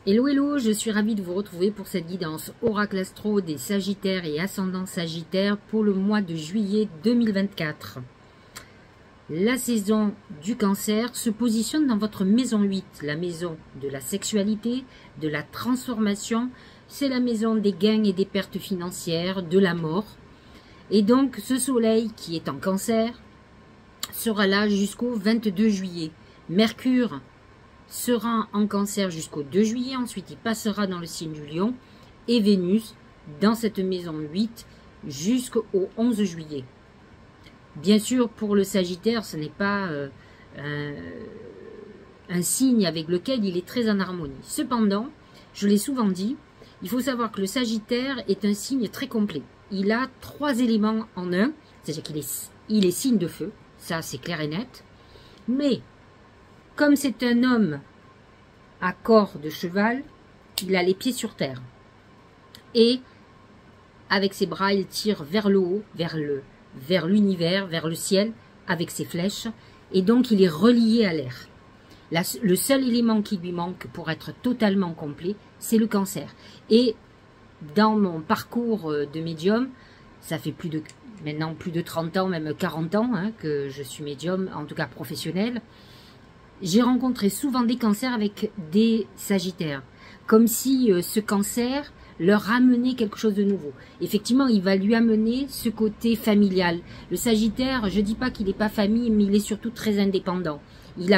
Hello hello, je suis ravie de vous retrouver pour cette guidance Oracle Astro des Sagittaires et Ascendant Sagittaire pour le mois de juillet 2024. La saison du Cancer se positionne dans votre maison 8, la maison de la sexualité, de la transformation, c'est la maison des gains et des pertes financières, de la mort. Et donc ce soleil qui est en Cancer sera là jusqu'au 22 juillet. Mercure sera en Cancer jusqu'au 2 juillet, ensuite il passera dans le signe du Lion, et Vénus dans cette maison 8 jusqu'au 11 juillet. Bien sûr, pour le Sagittaire, ce n'est pas un signe avec lequel il est très en harmonie. Cependant, je l'ai souvent dit, il faut savoir que le Sagittaire est un signe très complet. Il a 3 éléments en un, c'est-à-dire qu'il est signe de feu, ça c'est clair et net, mais comme c'est un homme à corps de cheval, il a les pieds sur terre. Et avec ses bras, il tire vers le haut, vers l'univers, vers le ciel, avec ses flèches. Et donc, il est relié à l'air. Le seul élément qui lui manque pour être totalement complet, c'est le Cancer. Et dans mon parcours de médium, ça fait maintenant plus de 30 ans, même 40 ans que je suis médium, en tout cas professionnel. J'ai rencontré souvent des cancers avec des sagittaires, comme si ce cancer leur amenait quelque chose de nouveau. Effectivement, il va lui amener ce côté familial. Le sagittaire, je ne dis pas qu'il n'est pas famille, mais il est surtout très indépendant. Il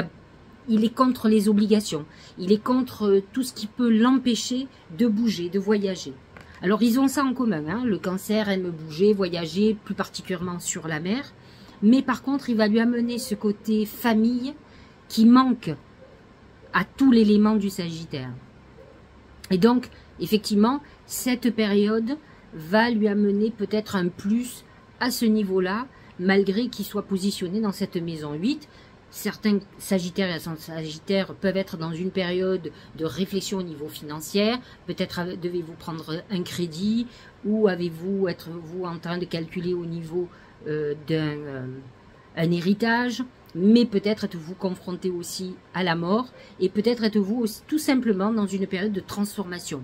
est contre les obligations, il est contre tout ce qui peut l'empêcher de bouger, de voyager. Alors ils ont ça en commun, le cancer aime bouger, voyager, plus particulièrement sur la mer, mais par contre il va lui amener ce côté famille, qui manque à tout l'élément du Sagittaire. Et donc, effectivement, cette période va lui amener peut-être un plus à ce niveau-là, malgré qu'il soit positionné dans cette maison 8. Certains Sagittaires et Ascendants Sagittaires peuvent être dans une période de réflexion au niveau financier. Peut-être devez-vous prendre un crédit ou êtes-vous en train de calculer au niveau d'un héritage. Mais peut-être êtes-vous confronté aussi à la mort et peut-être êtes-vous aussi tout simplement dans une période de transformation.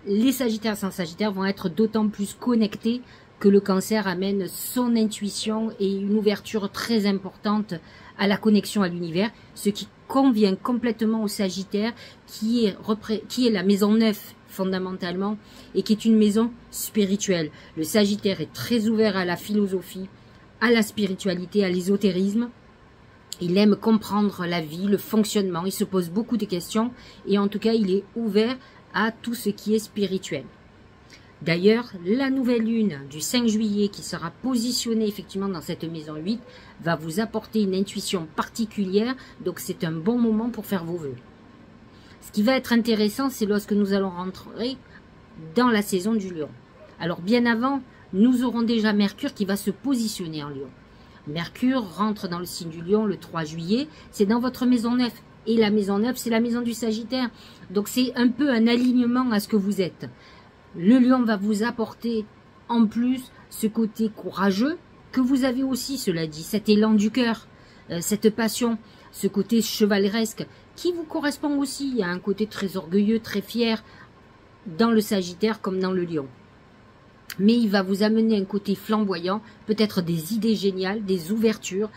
Les Sagittaires sans Sagittaire vont être d'autant plus connectés que le Cancer amène son intuition et une ouverture très importante à la connexion à l'univers, ce qui convient complètement au Sagittaire qui est la maison 9 fondamentalement et qui est une maison spirituelle. Le Sagittaire est très ouvert à la philosophie, à la spiritualité, à l'ésotérisme. Il aime comprendre la vie, le fonctionnement, il se pose beaucoup de questions et en tout cas il est ouvert à tout ce qui est spirituel. D'ailleurs, la nouvelle lune du 5 juillet qui sera positionnée effectivement dans cette maison 8 va vous apporter une intuition particulière, donc c'est un bon moment pour faire vos vœux. Ce qui va être intéressant, c'est lorsque nous allons rentrer dans la saison du Lion. Alors bien avant, nous aurons déjà Mercure qui va se positionner en Lion. Mercure rentre dans le signe du Lion le 3 juillet, c'est dans votre maison 9. Et la maison 9, c'est la maison du Sagittaire. Donc c'est un peu un alignement à ce que vous êtes. Le Lion va vous apporter en plus ce côté courageux que vous avez aussi, cela dit, cet élan du cœur, cette passion, ce côté chevaleresque qui vous correspond aussi. Il y a un côté très orgueilleux, très fier dans le Sagittaire comme dans le Lion. Mais il va vous amener un côté flamboyant, peut-être des idées géniales, des ouvertures,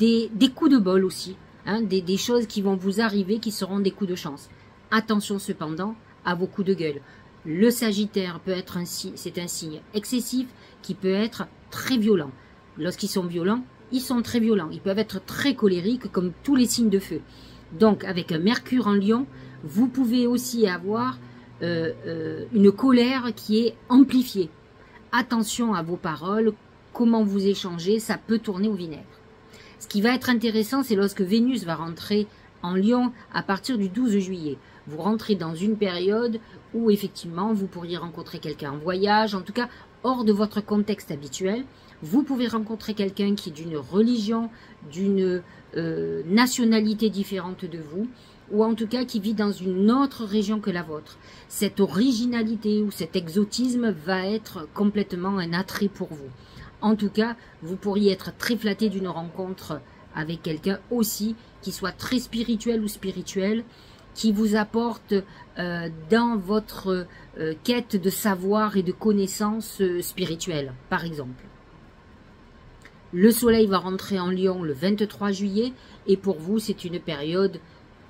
des coups de bol aussi, des choses qui vont vous arriver, qui seront des coups de chance. Attention cependant à vos coups de gueule. Le Sagittaire peut être c'est un signe excessif qui peut être très violent. Lorsqu'ils sont violents, ils sont très violents. Ils peuvent être très colériques comme tous les signes de feu. Donc avec un Mercure en Lion, vous pouvez aussi avoir une colère qui est amplifiée. Attention à vos paroles, comment vous échangez, ça peut tourner au vinaigre. Ce qui va être intéressant, c'est lorsque Vénus va rentrer en Lion à partir du 12 juillet. Vous rentrez dans une période où effectivement vous pourriez rencontrer quelqu'un en voyage, en tout cas hors de votre contexte habituel. Vous pouvez rencontrer quelqu'un qui est d'une religion, d'une nationalité différente de vous, ou en tout cas qui vit dans une autre région que la vôtre. Cette originalité ou cet exotisme va être complètement un attrait pour vous. En tout cas, vous pourriez être très flatté d'une rencontre avec quelqu'un aussi qui soit très spirituel ou spirituel, qui vous apporte dans votre quête de savoir et de connaissances spirituelles, par exemple. Le soleil va rentrer en Lion le 23 juillet et pour vous, c'est une période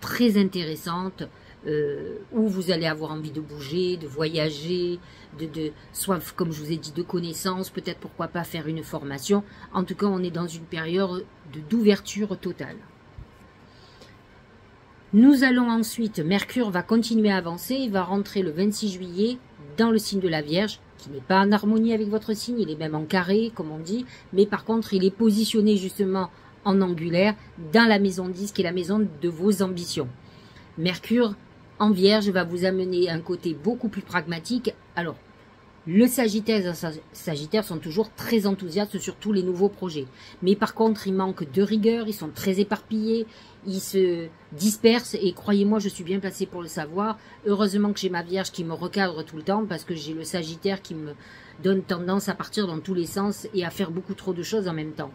très intéressante où vous allez avoir envie de bouger, de voyager, soit comme je vous ai dit, de connaissances, peut-être pourquoi pas faire une formation. En tout cas, on est dans une période d'ouverture totale. Nous allons ensuite, Mercure va continuer à avancer, il va rentrer le 26 juillet dans le signe de la Vierge, qui n'est pas en harmonie avec votre signe, il est même en carré, comme on dit, mais par contre, il est positionné justement en angulaire dans la maison 10, qui est la maison de vos ambitions. Mercure en Vierge va vous amener à un côté beaucoup plus pragmatique. Alors, le Sagittaire et le Sagittaire sont toujours très enthousiastes sur tous les nouveaux projets. Mais par contre, ils manquent de rigueur, ils sont très éparpillés, ils se dispersent et croyez-moi, je suis bien placée pour le savoir. Heureusement que j'ai ma Vierge qui me recadre tout le temps parce que j'ai le Sagittaire qui me donne tendance à partir dans tous les sens et à faire beaucoup trop de choses en même temps.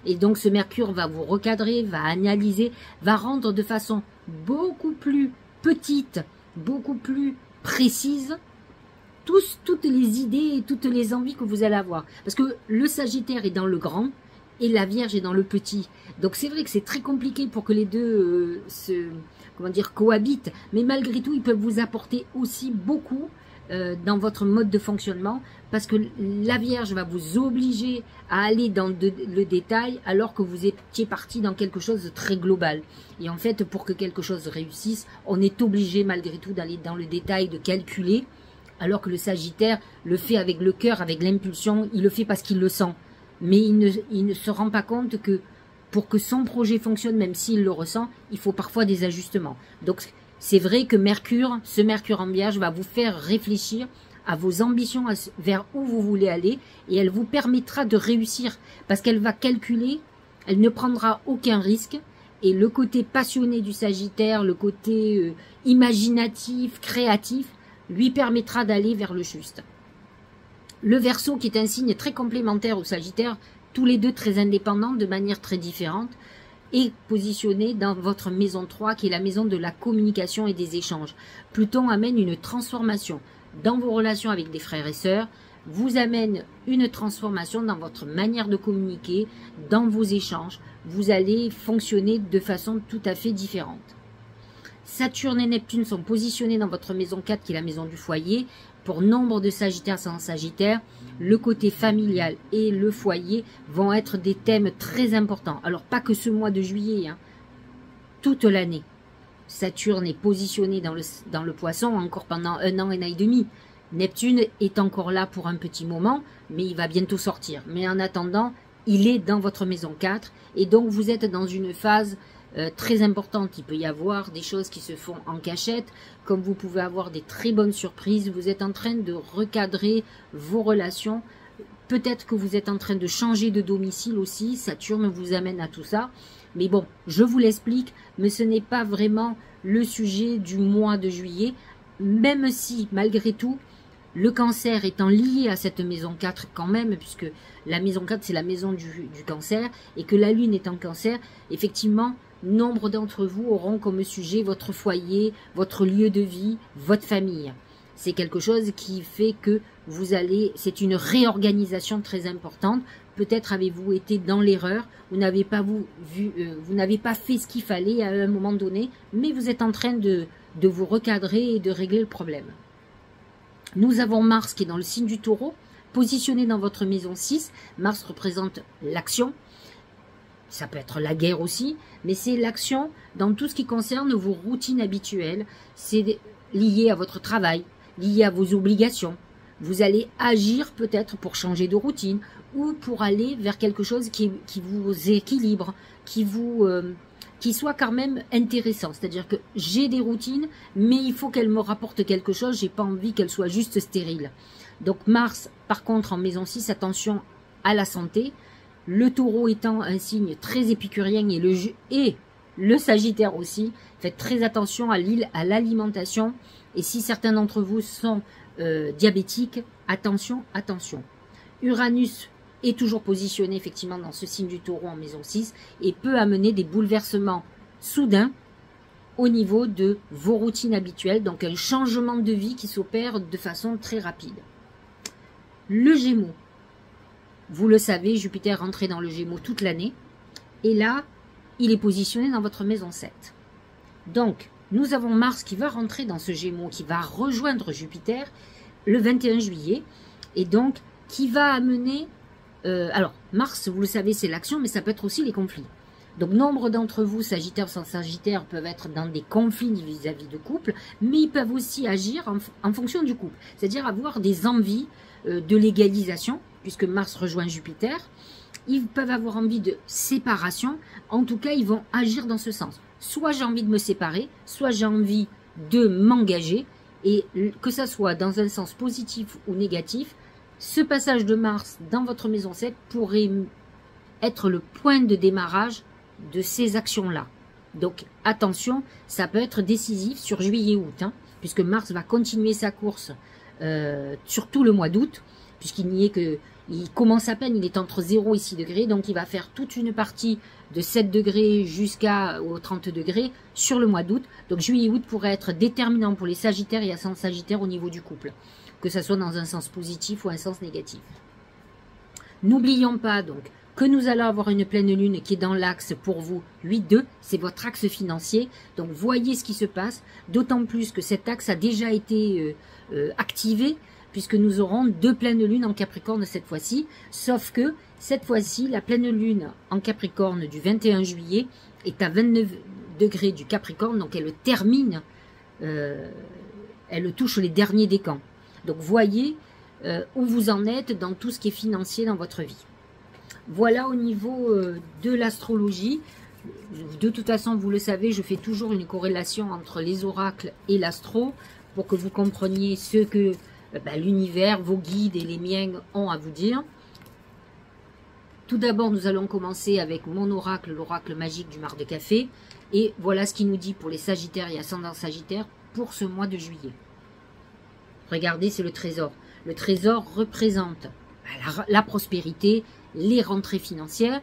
Et donc ce Mercure va vous recadrer, va analyser, va rendre de façon beaucoup plus petite, beaucoup plus précise toutes les idées et toutes les envies que vous allez avoir. Parce que le Sagittaire est dans le grand et la Vierge est dans le petit. Donc c'est vrai que c'est très compliqué pour que les deux cohabitent. Mais malgré tout, ils peuvent vous apporter aussi beaucoup dans votre mode de fonctionnement. Parce que la Vierge va vous obliger à aller dans le détail alors que vous étiez parti dans quelque chose de très global. Et en fait, pour que quelque chose réussisse, on est obligé malgré tout d'aller dans le détail, de calculer. Alors que le Sagittaire le fait avec le cœur, avec l'impulsion, il le fait parce qu'il le sent. Mais il ne se rend pas compte que pour que son projet fonctionne, même s'il le ressent, il faut parfois des ajustements. Donc c'est vrai que Mercure, ce Mercure en Vierge va vous faire réfléchir à vos ambitions, vers où vous voulez aller, et elle vous permettra de réussir, parce qu'elle va calculer, elle ne prendra aucun risque, et le côté passionné du Sagittaire, le côté imaginatif, créatif, lui permettra d'aller vers le juste. Le Verseau, qui est un signe très complémentaire au Sagittaire, tous les deux très indépendants, de manière très différente, est positionné dans votre maison 3, qui est la maison de la communication et des échanges. Pluton amène une transformation dans vos relations avec des frères et sœurs, vous amène une transformation dans votre manière de communiquer, dans vos échanges. Vous allez fonctionner de façon tout à fait différente. Saturne et Neptune sont positionnés dans votre maison 4, qui est la maison du foyer. Pour nombre de Sagittaires sans Sagittaire, le côté familial et le foyer vont être des thèmes très importants. Alors, pas que ce mois de juillet, hein, toute l'année. Saturne est positionné dans le Poisson encore pendant 1 an et demi. Neptune est encore là pour un petit moment, mais il va bientôt sortir. Mais en attendant, il est dans votre maison 4 et donc vous êtes dans une phase très importante. Il peut y avoir des choses qui se font en cachette, comme vous pouvez avoir des très bonnes surprises. Vous êtes en train de recadrer vos relations. Peut-être que vous êtes en train de changer de domicile aussi. Saturne vous amène à tout ça. Mais bon, je vous l'explique, mais ce n'est pas vraiment le sujet du mois de juillet. Même si, malgré tout, le Cancer étant lié à cette maison 4 quand même, puisque la maison 4 c'est la maison du Cancer, et que la Lune est en Cancer, effectivement, nombre d'entre vous auront comme sujet votre foyer, votre lieu de vie, votre famille. C'est quelque chose qui fait que vous allez, c'est une réorganisation très importante. Peut-être avez-vous été dans l'erreur, vous n'avez pas fait ce qu'il fallait à un moment donné, mais vous êtes en train de vous recadrer et de régler le problème. Nous avons Mars qui est dans le signe du Taureau, positionné dans votre maison 6. Mars représente l'action. Ça peut être la guerre aussi, mais c'est l'action dans tout ce qui concerne vos routines habituelles. C'est lié à votre travail, lié à vos obligations. Vous allez agir peut-être pour changer de routine ou pour aller vers quelque chose qui vous équilibre, qui soit quand même intéressant. C'est-à-dire que j'ai des routines, mais il faut qu'elles me rapportent quelque chose. J'ai pas envie qu'elles soient juste stériles. Donc Mars, par contre, en maison 6, attention à la santé. Le Taureau étant un signe très épicurien et le Sagittaire aussi, faites très attention à l'alimentation. Et si certains d'entre vous sont diabétiques, attention, attention. Uranus est toujours positionné effectivement dans ce signe du Taureau en maison 6 et peut amener des bouleversements soudains au niveau de vos routines habituelles, donc un changement de vie qui s'opère de façon très rapide. Le Gémeaux, vous le savez, Jupiter rentrait dans le Gémeaux toute l'année, et là, il est positionné dans votre maison 7. Donc, nous avons Mars qui va rentrer dans ce Gémeaux, qui va rejoindre Jupiter le 21 juillet, et donc qui va amener... alors, Mars, vous le savez, c'est l'action, mais ça peut être aussi les conflits. Donc, nombre d'entre vous, Sagittaire sans Sagittaire, peuvent être dans des conflits vis-à-vis de couple, mais ils peuvent aussi agir en fonction du couple. C'est-à-dire avoir des envies de légalisation, puisque Mars rejoint Jupiter. Ils peuvent avoir envie de séparation. En tout cas, ils vont agir dans ce sens. Soit j'ai envie de me séparer, soit j'ai envie de m'engager. Et que ça soit dans un sens positif ou négatif, ce passage de Mars dans votre maison 7 pourrait être le point de démarrage de ces actions-là. Donc attention, ça peut être décisif sur juillet-août, hein, puisque Mars va continuer sa course sur tout le mois d'août, puisqu'il n'y est que... Il commence à peine, il est entre 0 et 6 degrés, donc il va faire toute une partie de 7 degrés jusqu'aux 30 degrés sur le mois d'août. Donc juillet-août pourrait être déterminant pour les Sagittaires et ascendants Sagittaires au niveau du couple, que ce soit dans un sens positif ou un sens négatif. N'oublions pas donc que nous allons avoir une pleine lune qui est dans l'axe pour vous 8-2, c'est votre axe financier, donc voyez ce qui se passe, d'autant plus que cet axe a déjà été activé, puisque nous aurons 2 pleines lunes en Capricorne cette fois-ci, sauf que cette fois-ci, la pleine lune en Capricorne du 21 juillet est à 29 degrés du Capricorne, donc elle termine, elle touche les derniers décans. Donc voyez où vous en êtes dans tout ce qui est financier dans votre vie. Voilà au niveau de l'astrologie. De toute façon, vous le savez, je fais toujours une corrélation entre les oracles et l'astro pour que vous compreniez ce que l'univers, vos guides et les miens ont à vous dire. Tout d'abord, nous allons commencer avec mon oracle, l'oracle magique du mar de café. Et voilà ce qu'il nous dit pour les Sagittaires et ascendants Sagittaires pour ce mois de juillet. Regardez, c'est le trésor. Le trésor représente la prospérité, les rentrées financières.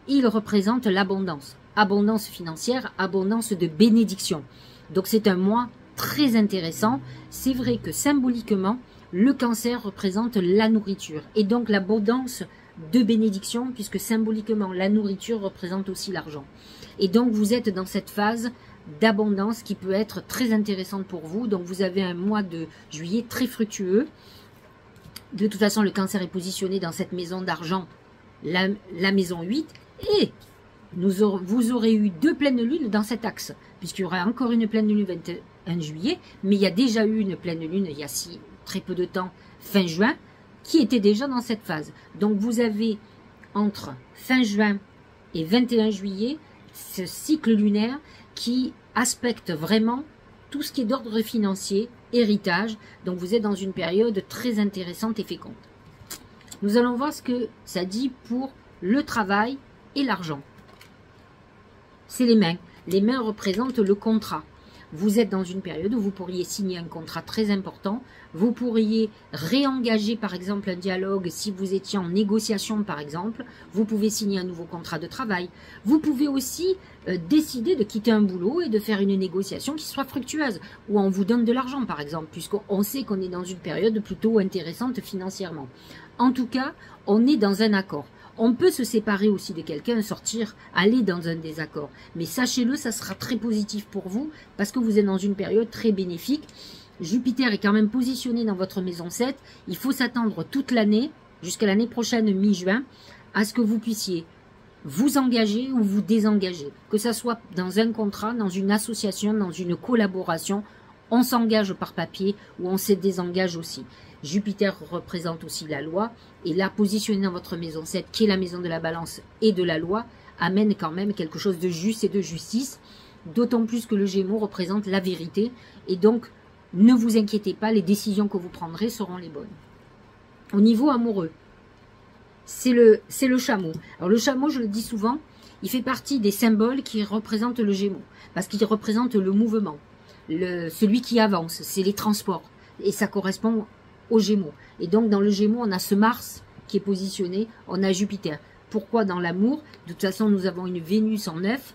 Il représente l'abondance. Abondance financière, abondance de bénédiction. Donc c'est un mois très intéressant. C'est vrai que symboliquement, le cancer représente la nourriture et donc l'abondance de bénédiction, puisque symboliquement la nourriture représente aussi l'argent. Et donc vous êtes dans cette phase d'abondance qui peut être très intéressante pour vous. Donc vous avez un mois de juillet très fructueux. De toute façon, le cancer est positionné dans cette maison d'argent, la maison 8, et vous aurez eu 2 pleines lunes dans cet axe, puisqu'il y aura encore une pleine lune le 21 juillet, mais il y a déjà eu une pleine lune il y a très peu de temps, fin juin, qui était déjà dans cette phase. Donc vous avez entre fin juin et 21 juillet ce cycle lunaire qui aspecte vraiment tout ce qui est d'ordre financier, héritage. Donc vous êtes dans une période très intéressante et féconde. Nous allons voir ce que ça dit pour le travail et l'argent. C'est les mains. Les mains représentent le contrat. Vous êtes dans une période où vous pourriez signer un contrat très important. Vous pourriez réengager par exemple un dialogue si vous étiez en négociation par exemple. Vous pouvez signer un nouveau contrat de travail. Vous pouvez aussi décider de quitter un boulot et de faire une négociation qui soit fructueuse. Ou on vous donne de l'argent par exemple, puisqu'on sait qu'on est dans une période plutôt intéressante financièrement. En tout cas, on est dans un accord. On peut se séparer aussi de quelqu'un, sortir, aller dans un désaccord. Mais sachez-le, ça sera très positif pour vous parce que vous êtes dans une période très bénéfique. Jupiter est quand même positionné dans votre maison 7. Il faut s'attendre toute l'année, jusqu'à l'année prochaine, mi-juin, à ce que vous puissiez vous engager ou vous désengager. Que ça soit dans un contrat, dans une association, dans une collaboration, on s'engage par papier ou on se désengage aussi. Jupiter représente aussi la loi, et là, positionné dans votre maison 7, qui est la maison de la balance et de la loi, amène quand même quelque chose de juste et de justice, d'autant plus que le Gémeaux représente la vérité, et donc, ne vous inquiétez pas, les décisions que vous prendrez seront les bonnes. Au niveau amoureux, c'est le chameau. Alors le chameau, je le dis souvent, il fait partie des symboles qui représentent le Gémeaux, parce qu'il représente le mouvement, celui qui avance, c'est les transports, et ça correspond aux Gémeaux. Et donc dans le Gémeaux, on a ce Mars qui est positionné, on a Jupiter. Pourquoi dans l'amour? De toute façon, nous avons une Vénus en 9,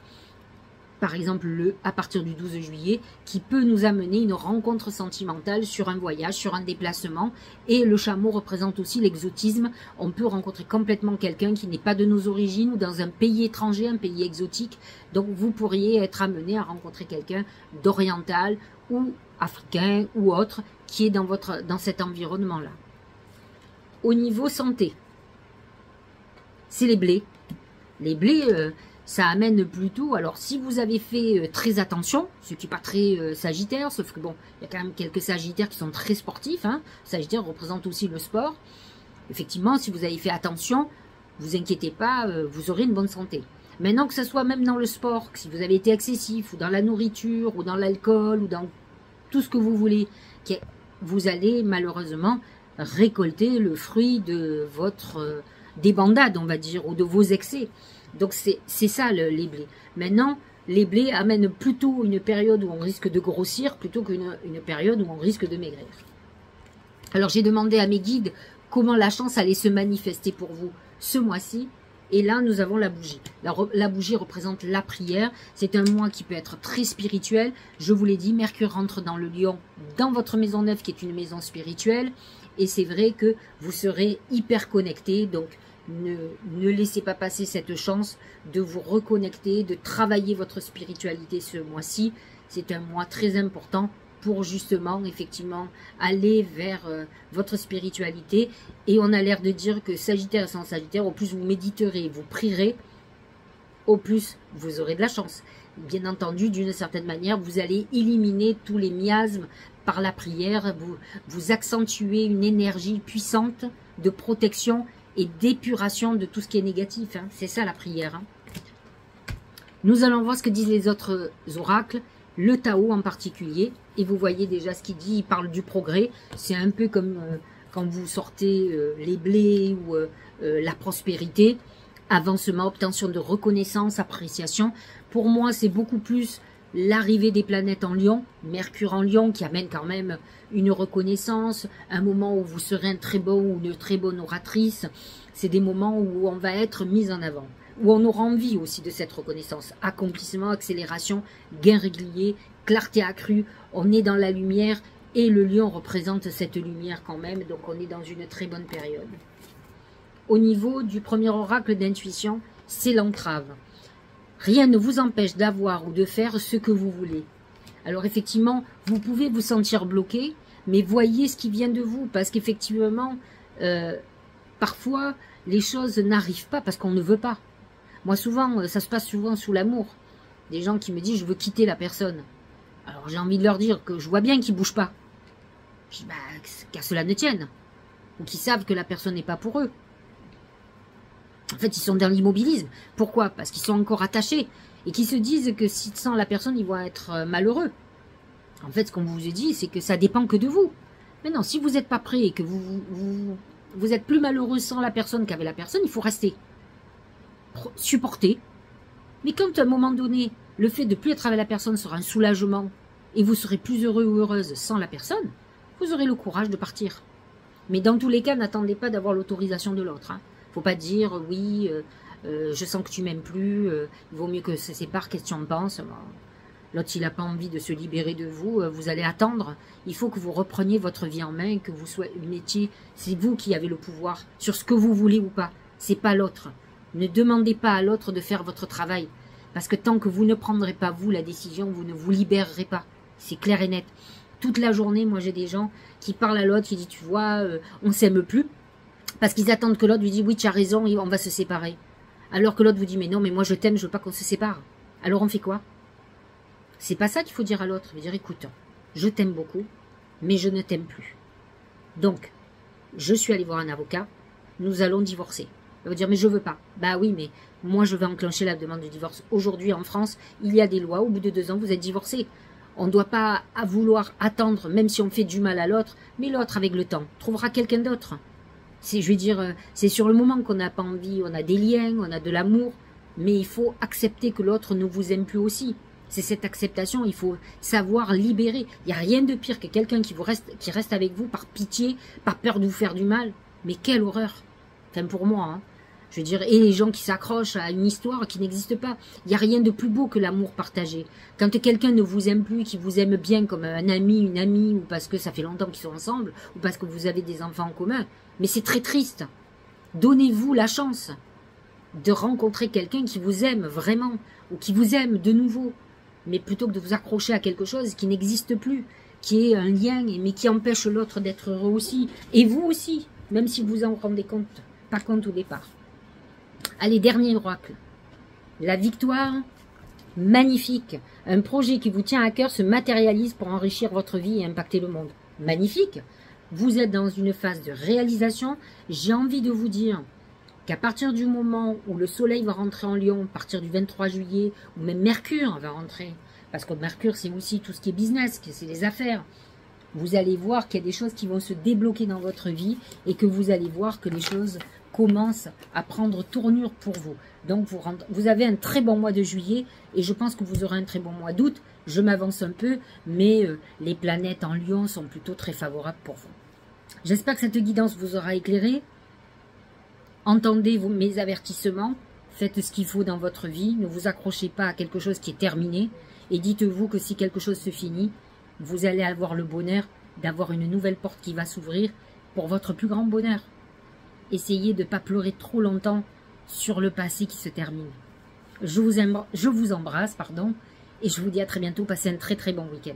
par exemple à partir du 12 juillet, qui peut nous amener une rencontre sentimentale sur un voyage, sur un déplacement. Et le chameau représente aussi l'exotisme. On peut rencontrer complètement quelqu'un qui n'est pas de nos origines ou dans un pays étranger, un pays exotique. Donc vous pourriez être amené à rencontrer quelqu'un d'oriental ou africain ou autre qui est dans cet environnement-là. Au niveau santé, c'est les blés. Les blés, ça amène plutôt, alors si vous avez fait très attention, ce qui n'est pas très sagittaire, sauf que bon, il y a quand même quelques sagittaires qui sont très sportifs, hein. Sagittaire représente aussi le sport. Effectivement, si vous avez fait attention, vous inquiétez pas, vous aurez une bonne santé. Maintenant, que ce soit même dans le sport, si vous avez été excessif, ou dans la nourriture, ou dans l'alcool, ou dans tout ce que vous voulez, vous allez malheureusement récolter le fruit de votre débandade, on va dire, ou de vos excès. Donc c'est ça les blés. Maintenant, les blés amènent plutôt une période où on risque de grossir plutôt qu'une période où on risque de maigrir. Alors j'ai demandé à mes guides comment la chance allait se manifester pour vous ce mois-ci. Et là, nous avons la bougie. La bougie représente la prière. C'est un mois qui peut être très spirituel. Je vous l'ai dit, Mercure rentre dans le Lion, dans votre maison neuve qui est une maison spirituelle. Et c'est vrai que vous serez hyper connecté. Donc, ne laissez pas passer cette chance de vous reconnecter, de travailler votre spiritualité ce mois-ci. C'est un mois très important pour justement, effectivement, aller vers votre spiritualité. Et on a l'air de dire que Sagittaire sans Sagittaire, au plus vous méditerez, vous prierez, au plus vous aurez de la chance. Bien entendu, d'une certaine manière, vous allez éliminer tous les miasmes par la prière, vous accentuez une énergie puissante de protection et d'épuration de tout ce qui est négatif. Hein. C'est ça la prière. Hein. Nous allons voir ce que disent les autres oracles, le Tao en particulier. Et vous voyez déjà ce qu'il dit, il parle du progrès. C'est un peu comme quand vous sortez les blés ou la prospérité, avancement, obtention de reconnaissance, appréciation. Pour moi, c'est beaucoup plus l'arrivée des planètes en Lion, Mercure en Lion qui amène quand même une reconnaissance, un moment où vous serez un très bon ou une très bonne oratrice. C'est des moments où on va être mis en avant, où on aura envie aussi de cette reconnaissance. Accomplissement, accélération, gain régulier, clarté accrue, on est dans la lumière et le Lion représente cette lumière quand même, donc on est dans une très bonne période. Au niveau du premier oracle d'intuition, c'est l'entrave. Rien ne vous empêche d'avoir ou de faire ce que vous voulez. Alors effectivement, vous pouvez vous sentir bloqué, mais voyez ce qui vient de vous, parce qu'effectivement, parfois, les choses n'arrivent pas parce qu'on ne veut pas. Moi, souvent, ça se passe souvent sous l'amour. Des gens qui me disent, je veux quitter la personne. Alors j'ai envie de leur dire que je vois bien qu'ils ne bougent pas. Je dis, bah, qu'à cela ne tienne. Ou qu'ils savent que la personne n'est pas pour eux. En fait, ils sont dans l'immobilisme. Pourquoi? Parce qu'ils sont encore attachés. Et qu'ils se disent que sans la personne, ils vont être malheureux. En fait, ce qu'on vous a dit, c'est que ça dépend que de vous. Mais non, si vous n'êtes pas prêt et que vous êtes plus malheureux sans la personne qu'avec la personne, il faut rester. Supporter. Mais quand à un moment donné, le fait de ne plus être avec la personne sera un soulagement et vous serez plus heureux ou heureuse sans la personne, vous aurez le courage de partir. Mais dans tous les cas, n'attendez pas d'avoir l'autorisation de l'autre. Hein. Faut pas dire oui, je sens que tu m'aimes plus, il vaut mieux que ça se sépare, qu'est-ce que tu en penses? L'autre, s'il n'a pas envie de se libérer de vous, vous allez attendre. Il faut que vous repreniez votre vie en main, que vous mettiez, c'est vous qui avez le pouvoir sur ce que vous voulez ou pas. C'est pas l'autre. Ne demandez pas à l'autre de faire votre travail. Parce que tant que vous ne prendrez pas vous la décision, vous ne vous libérerez pas. C'est clair et net. Toute la journée, moi j'ai des gens qui parlent à l'autre, qui disent, tu vois, on s'aime plus. Parce qu'ils attendent que l'autre lui dise, oui, tu as raison, on va se séparer. Alors que l'autre vous dit, mais non, mais moi je t'aime, je veux pas qu'on se sépare. Alors on fait quoi? C'est pas ça qu'il faut dire à l'autre. Il faut dire, écoute, je t'aime beaucoup, mais je ne t'aime plus. Donc, je suis allé voir un avocat, nous allons divorcer. Il va dire, mais je veux pas. Bah oui, mais moi je vais enclencher la demande de divorce. Aujourd'hui en France, il y a des lois, au bout de 2 ans, vous êtes divorcé. On ne doit pas vouloir attendre, même si on fait du mal à l'autre, mais l'autre, avec le temps, trouvera quelqu'un d'autre. Je veux dire, c'est sur le moment qu'on n'a pas envie, on a des liens, on a de l'amour, mais il faut accepter que l'autre ne vous aime plus aussi. C'est cette acceptation, il faut savoir libérer. Il n'y a rien de pire que quelqu'un qui reste avec vous par pitié, par peur de vous faire du mal. Mais quelle horreur! Enfin, pour moi, hein. Je veux dire, et les gens qui s'accrochent à une histoire qui n'existe pas. Il n'y a rien de plus beau que l'amour partagé. Quand quelqu'un ne vous aime plus, qui vous aime bien comme un ami, une amie, ou parce que ça fait longtemps qu'ils sont ensemble, ou parce que vous avez des enfants en commun, mais c'est très triste. Donnez-vous la chance de rencontrer quelqu'un qui vous aime vraiment, ou qui vous aime de nouveau. Mais plutôt que de vous accrocher à quelque chose qui n'existe plus, qui est un lien, mais qui empêche l'autre d'être heureux aussi. Et vous aussi, même si vous en rendez compte, pas compte au départ. Allez, dernier oracle. La victoire, magnifique. Un projet qui vous tient à cœur se matérialise pour enrichir votre vie et impacter le monde. Magnifique. Vous êtes dans une phase de réalisation. J'ai envie de vous dire qu'à partir du moment où le soleil va rentrer en Lion, à partir du 23 juillet, ou même Mercure va rentrer, parce que Mercure, c'est aussi tout ce qui est business, c'est les affaires. Vous allez voir qu'il y a des choses qui vont se débloquer dans votre vie et que vous allez voir que les choses commencent à prendre tournure pour vous. Donc, vous avez un très bon mois de juillet et je pense que vous aurez un très bon mois d'août. Je m'avance un peu, mais les planètes en Lion sont plutôt très favorables pour vous. J'espère que cette guidance vous aura éclairé. Entendez mes avertissements. Faites ce qu'il faut dans votre vie. Ne vous accrochez pas à quelque chose qui est terminé. Et dites-vous que si quelque chose se finit, vous allez avoir le bonheur d'avoir une nouvelle porte qui va s'ouvrir pour votre plus grand bonheur. Essayez de ne pas pleurer trop longtemps sur le passé qui se termine. Je vous embrasse, et je vous dis à très bientôt. Passez un très très bon week-end.